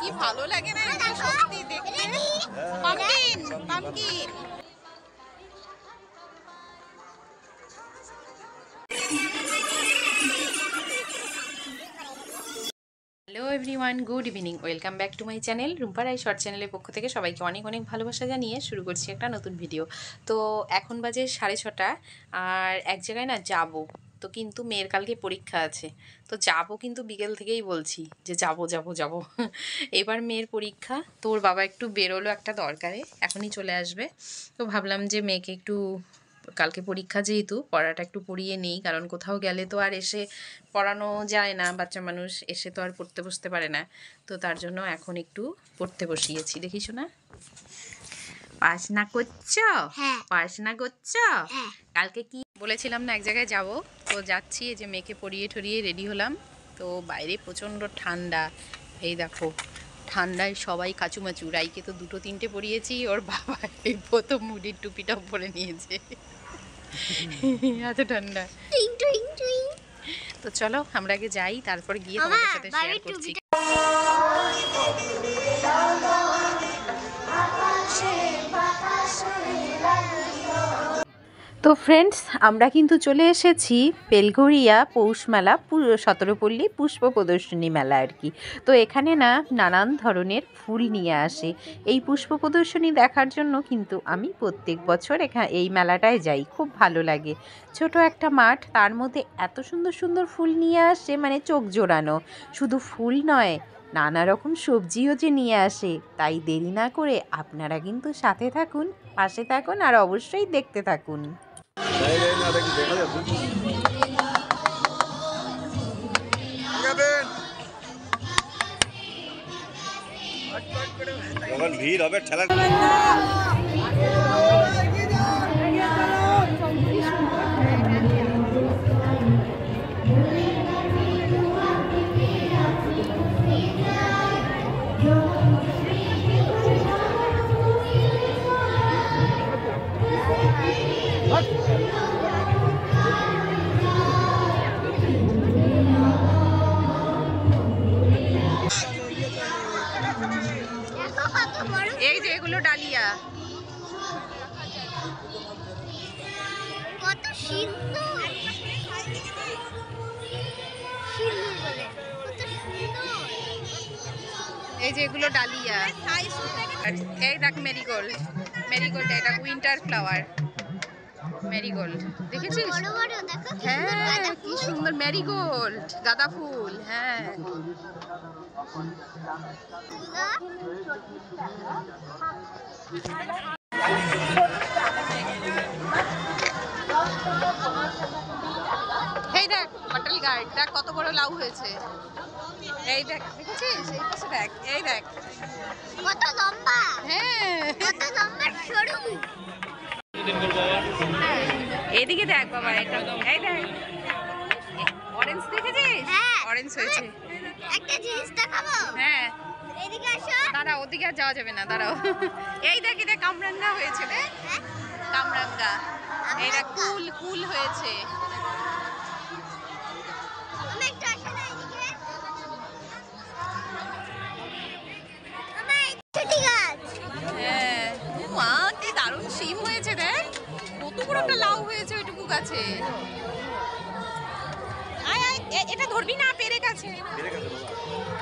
কি ভালো লাগে না সত্যি দেখতে। Pumpkin pumpkin. Hello everyone, good evening, welcome back to my channel Rumpa Roy short চ্যানেলের পক্ষ থেকে সবাইকে অনেক অনেক ভালোবাসা জানিয়ে শুরু করছি একটা নতুন ভিডিও। তো এখন বাজে 6:30 আর এক জায়গায় না যাব, তো কিন্তু মেয়ের কালকে পরীক্ষা আছে, তো যাব কিন্তু বিকেল থেকেই বলছি যে যাব যাব যাব। এবার মেয়ের পরীক্ষা, তো ওর বাবা একটু বেরোলো একটা দরকারে, এখনই চলে আসবে। তো ভাবলাম যে মেয়েকে একটু কালকে পরীক্ষা যেহেতু পড়াটা একটু পড়িয়ে নেই, কারণ কোথাও গেলে তো আর এসে পড়ানো যায় না, বাচ্চা মানুষ এসে তো আর পড়তে বসতে পারে না। তো তার জন্য এখন একটু পড়তে বসিয়েছি। দেখিস না, পড়াশোনা করছো? হ্যাঁ। পড়াশোনা করছো? হ্যাঁ। কালকে কি বলেছিলাম না এক জায়গায় যাব, তো যাচ্ছি। এই যে মেয়েকে পড়িয়ে ঠরিয়ে রেডি হলাম। তো বাইরে প্রচণ্ড ঠান্ডা, এই দেখো ঠান্ডায় সবাই কাচুমাচু। রাইকে তো 2-3টে পরিয়েছি, ওর বাবা এই প্রথম মুডির টুপিটাও পরে নিয়েছে। এত ঠান্ডা। তো চলো আমরা আগে যাই, তারপর গিয়ে তোমাদের সাথে শেয়ার করছি। তো ফ্রেন্ডস, আমরা কিন্তু চলে এসেছি বেলঘরিয়া পৌষ মেলা, 17পল্লী পুষ্প প্রদর্শনী মেলা আর কি। তো এখানে না নানান ধরনের ফুল নিয়ে আসে। এই পুষ্প প্রদর্শনী দেখার জন্য কিন্তু আমি প্রত্যেক বছর এই মেলাটায় যাই, খুব ভালো লাগে। ছোট একটা মাঠ, তার মধ্যে এত সুন্দর সুন্দর ফুল নিয়ে আসে, মানে চোখ জোড়ানো। শুধু ফুল নয়, নানা রকম সবজিও যে নিয়ে আসে। তাই দেরি না করে আপনারা কিন্তু সাথে থাকুন, পাশে থাকুন আর অবশ্যই দেখতে থাকুন। ভিড় হবে ঠেলা। এই যে এগুলো ডালিয়া, কত সুন্দর। এই যে এগুলো ডালিয়া। এই দেখ মেরিগোল্ড, মেরিগোল্ড এটা উইন্টার ফ্লাওয়ার, মেরিগোল্ড দেখেছিস? হ্যাঁ কি সুন্দর মেরিগোল্ড, গাঁদা ফুল। হ্যাঁ এই দেখ হোটেল গার্ড, দেখ কত বড় লাউ হয়েছে। এই দেখ, দেখেছিস? এই পাশে দেখ, এই দেখ কত লম্বা। হ্যাঁ কত লম্বা সরু। এদিকে দেখ বাবা, এটা এই দেখ অরেঞ্জ, দেখেছিস? হ্যাঁ। অরেঞ্জ হয়েছে। একটা জিনিস দেখাবো? হ্যাঁ এদিকে আসো। দাঁড়াও, ওদিকে আর যাওয়া যাবে না, দাঁড়াও। এই দেখ এটা কামরাঙ্গা হয়েছে রে, কামরাঙ্গা। এই দেখ কুল কুল হয়েছে। আমি একটু আসো না এদিকে। আমার ছোটি গাছ। হ্যাঁ মা কি দারুণ শিম হয়েছে, দেখ কত বড় একটা লাউ হয়েছে ওইটুকু গাছে। আয় আয়, এটা ধরবি না, পেরে গেছে।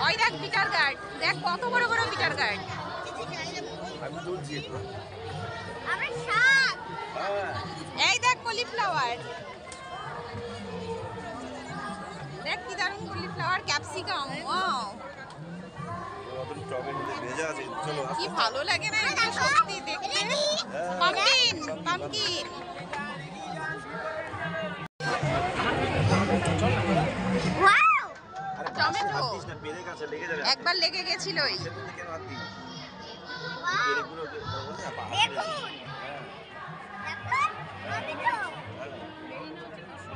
ওই দেখ বিটার গার্ড, দেখ কত বড় বড় বিটার গার্ড। আমার শাক। এই দেখ কলিফ্লাওয়ার, দেখ কি দারুণ কলিফ্লাওয়ার, ক্যাপসিকাম। ওয়াও কি ভালো লাগে না সত্যি দেখতে। Pumpkin pumpkin. ওয়াও। টমেটো একবার লেগে গেছিলই। দেখুন। টমেটো।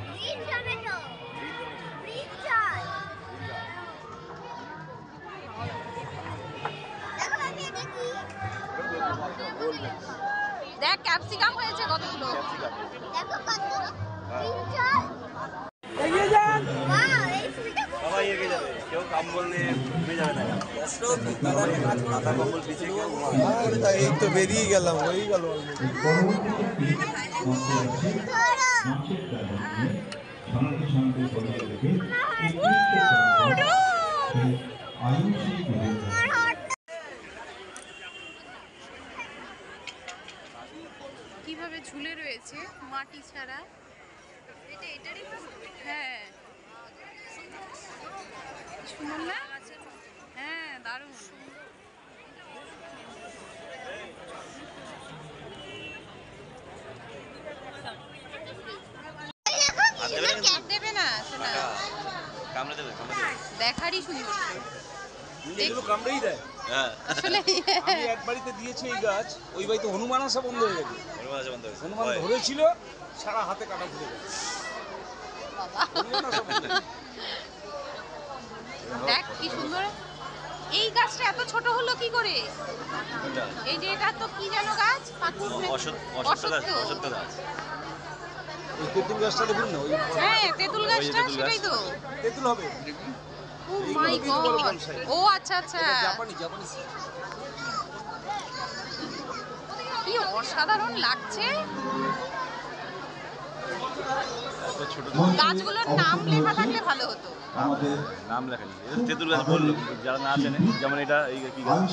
Green tomato. ব্রিঞ্জাল। দেখো আমি দেখি। দেখ ক্যাপসিকাম হয়েছে কতগুলো। দেখো কত ব্রিঞ্জাল। এই তো বেরিয়ে গেলাম, হয়ে গেল কিভাবে ঝুলে রয়েছে মাটি ছাড়া। হ্যাঁ সুন্দর না? হ্যাঁ দারুণ। দেবে না শোনা, দেখারই সুন্দর। এগুলো কামড়েই দেয়। আসলে আমি এক বাড়িতে দিয়েছি এই গাছ, ওই বাড়িতে হনুমান আসা বন্ধ হয়ে গেছে। হনুমান ধরেছিল, সারা হাতে কাটা ঘুরে গেছে। হনুমান আসা বন্ধ হয়ে গেছে। দেখ কি সুন্দর। এই গাছটা এত ছোট হলো কি করে? এই যে এটা তো কি যেন গাছ? অশ্বত্থ গাছ। ওই তেঁতুল গাছটা দেখুন না, ওই হ্যাঁ তেঁতুল গাছটা, সেটাই তো। তেঁতুল হবে। ও মাই গড। ও আচ্ছা আচ্ছা, জাপানি জাপানি। কি অসাধারণ লাগছে। গাছগুলোর নাম লেখা থাকলে ভালো হতো। নাম লেখা নেই, তেঁতুল গাছ বললো, যারা না জানে, যেমন এটা এই কি গাছ?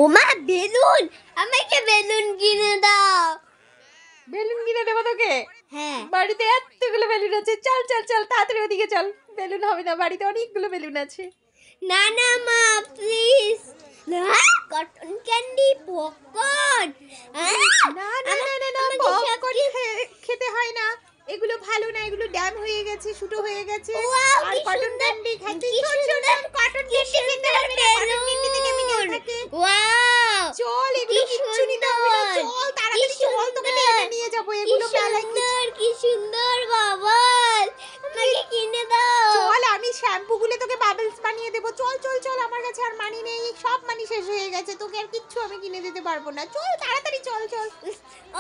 ওমা বেলুন, আমাকে বেলুন কিনে দাও। বেলুন কিনে দেবো তোকে? হ্যাঁ। বাড়িতে এতগুলো বেলুন আছে, চল চল চল তাড়াতাড়ি ওদিকে চল। বেলুন হবে না, বাড়িতে অনেকগুলো বেলুন আছে। না না মা প্লিজ। না কটন ক্যান্ডি পপকর্ন। না না না না না, পপকর্ন খেতে হয় না, এগুলো ভালো না, এগুলো ড্যাম হয়ে গেছে, শুটো হয়ে গেছে। আর কটন ক্যান্ডি খাইতে কটন ক্যান্ডি খেতে হবে না, কটন ক্যান্ডিতে কেমিক্যাল থাকে। ওয়াও চল এগুলো কিচ্ছু নিতে হবে না, চল তাড়াতাড়ি চল, তোকে নিয়ে যাবো এগুলো মেলায়। কি সুন্দর বাবা, আমাকে কিনে দাও। চল আমি শ্যাম্পু গুলে তোকে বাবলস বানিয়ে দেবো। চল চল চল, আমার কাছে আর মানি নেই, সব মানি শেষ হয়ে গেছে, তোকে আর কিচ্ছু আমি কিনে দিতে পারবো না। চল তাড়াতাড়ি চল চল।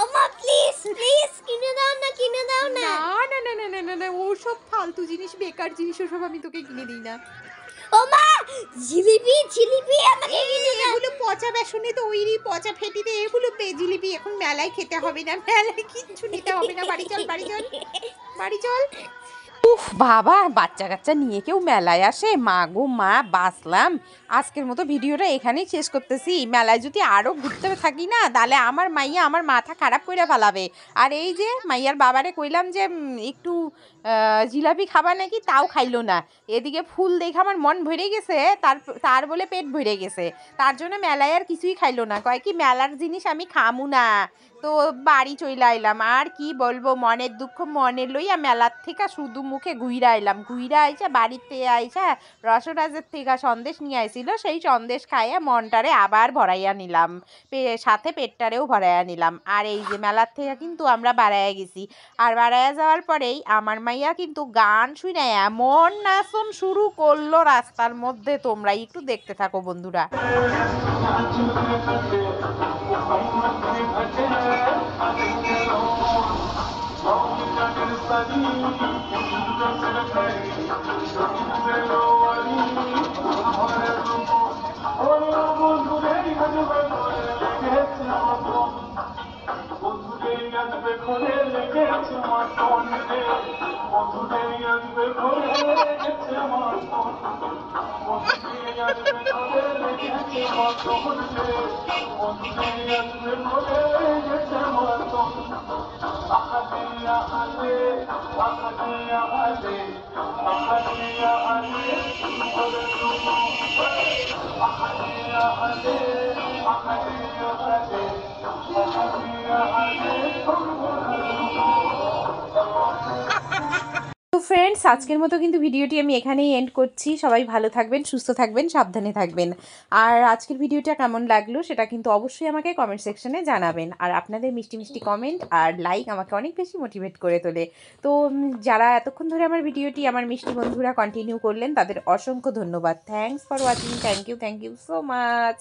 ওমা প্লিজ প্লিজ কিনে দাও না, কিনে দাও না। না না না না না না, ওসব ফালতু জিনিস, বেকার জিনিস, ওসব আমি তোকে কিনে দিই না। ওমা জিলিপি জিলিপি আমাকে কিনে দাও। এগুলো পচা বেসনে তৈরি, পচা ফেটিতে এগুলো জিলিপি এখন মেলায় খেতে হবে না, মেলায় কিচ্ছু নিতে হবে না। বাড়ি চল বাড়ি চল বাড়ি চল। উফ বাবা, বাচ্চা কাচ্চা নিয়ে কেউ মেলায় আসে? মা গো মা, বাঁচলাম। আজকের মতো ভিডিওটা এখানেই শেষ করতেছি। মেলায় যদি আরও ঘুরতে থাকি না, তাহলে আমার মাইয়া আমার মাথা খারাপ করে ফেলাবে। আর এই যে মাইয়ার বাবারে কইলাম যে একটু জিলাপি খাবা নাকি, তাও খাইলো না। এদিকে ফুল দেখে আমার মন ভরে গেছে, তার বলে পেট ভরে গেছে, তার জন্য মেলায় আর কিছুই খাইলো না। কয় কি মেলার জিনিস আমি খামু না। তো বাড়ি চলে আইলাম, আর কি বলবো, মনের দুঃখ মনে লইয়া মেলার থেকে শুধু মুখে ঘুইরা আইলাম। ঘুইরা আইসা বাড়িতে আইসা রসরাজের থেকে সন্দেশ নিয়ে আইছিল, সেই সন্দেশ খাইয়া মনটারে আবার ভরাইয়া নিলাম, সাথে পেটটারেও ভরাইয়া নিলাম। আর এই যে মেলার থেকে কিন্তু আমরা বাড়াইয়া গেছি, আর বাড়াইয়া যাওয়ার পরেই আমার মাইয়া কিন্তু গান শুনে এমন নাচন শুরু করলো রাস্তার মধ্যে, তোমরা একটু দেখতে থাকো বন্ধুরা। তো ফ্রেন্ডস, আজকের মতো কিন্তু ভিডিওটি আমি এখানেই এন্ড করছি। সবাই ভালো থাকবেন, সুস্থ থাকবেন, সাবধানে থাকবেন। আর আজকের ভিডিওটা কেমন লাগলো সেটা কিন্তু অবশ্যই আমাকে কমেন্ট সেকশনে জানাবেন। আর আপনাদের মিষ্টি মিষ্টি কমেন্ট আর লাইক আমাকে অনেক বেশি মোটিভেট করে তোলে। তো যারা এতক্ষণ ধরে আমার ভিডিওটি আমার মিষ্টি বন্ধুরা কন্টিনিউ করলেন তাদের অসংখ্য ধন্যবাদ। Thanks for watching. Thank you so much.